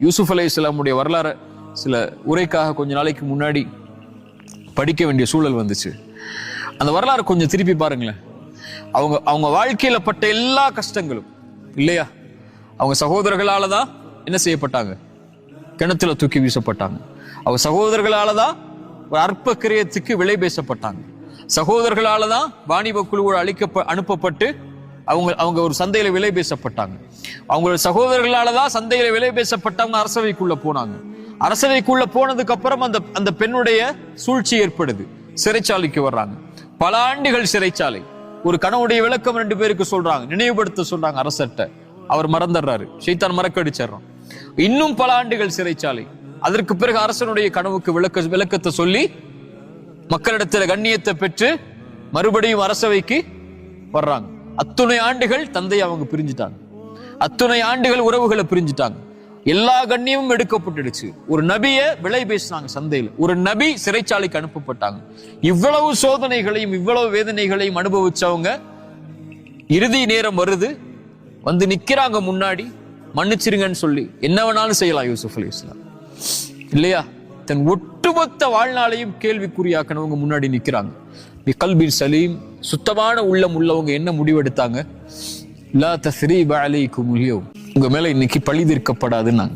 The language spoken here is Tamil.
யூசுப் அலைஹிஸ்ஸலாமுடைய வரலாறு சில உரைக்காக கொஞ்ச நாளைக்கு முன்னாடி படிக்க வேண்டிய சூழல் வந்துச்சு. அந்த வரலாறு கொஞ்சம் திருப்பி பாருங்களேன். அவங்க அவங்க வாழ்க்கையில பட்ட எல்லா கஷ்டங்களும் இல்லையா, அவங்க சகோதரர்களால தான் என்ன செய்யப்பட்டாங்க, கிணத்துல தூக்கி வீசப்பட்டாங்க. அவங்க சகோதரர்களால தான் ஒரு அற்ப கிரியத்துக்கு விலை பேசப்பட்டாங்க. சகோதரர்களால தான் வாணிப குழுவோடு அனுப்பப்பட்டு அவங்க ஒரு சந்தையில விலை பேசப்பட்டாங்க. அவங்களோட சகோதரர்களால தான் சந்தையில விலை பேசப்பட்டவங்க அரசவைக்குள்ள போனாங்க. அரசவைக்குள்ள போனதுக்கு அப்புறம் அந்த பெண்ணுடைய சூழ்ச்சி ஏற்படுது, சிறைச்சாலைக்கு வர்றாங்க. பல ஆண்டுகள் சிறைச்சாலை. ஒரு கனவுடைய விளக்கம் 2 பேருக்கு சொல்றாங்க, நினைவுபடுத்த சொல்றாங்க அரசர்ட்ட. அவர் மறந்துடுறாரு, ஷைத்தான் மறக்கடிச்சிடறான். இன்னும் பல ஆண்டுகள் சிறைச்சாலை. அதற்கு பிறகு அரசனுடைய கனவுக்கு விளக்கத்தை சொல்லி மக்களிடத்தில் கண்ணியத்தை பெற்று மறுபடியும் அரசவைக்கு வர்றாங்க. அத்துணை ஆண்டுகள் தந்தையை அவங்க பிரிஞ்சுட்டாங்க, அத்துணை ஆண்டுகள் உறவுகளை பிரிஞ்சுட்டாங்க. எல்லா கண்ணியமும் எடுக்கப்பட்டுடுச்சு. ஒரு நபிய விலை பேசினாங்க சந்தையில், ஒரு நபி சிறைச்சாலைக்கு அனுப்பப்பட்டாங்க. இவ்வளவு சோதனைகளையும் இவ்வளவு வேதனைகளையும் அனுபவிச்சவங்க இறுதி நேரம் வருது, வந்து நிக்கிறாங்க முன்னாடி, மன்னிச்சிருங்கன்னு சொல்லி என்ன வேணாலும் செய்யலாம் யூசுப் அலைஹிஸ்ஸலாம் இல்லையா. தன் ஒட்டுமொத்த வாழ்நாளையும் கேள்விக்குறியாக்கனவங்க முன்னாடி நிக்கிறாங்க. கல்பின் சலீம், சுத்தமான உள்ளம் உள்ளவங்க என்ன முடிவெடுத்தாங்க, லா தஸ்ரீப அலைக்கும் அல்யௌம், உங்க மேல இன்னைக்கு பழி தீர்க்கப்படாதுன்னாங்க.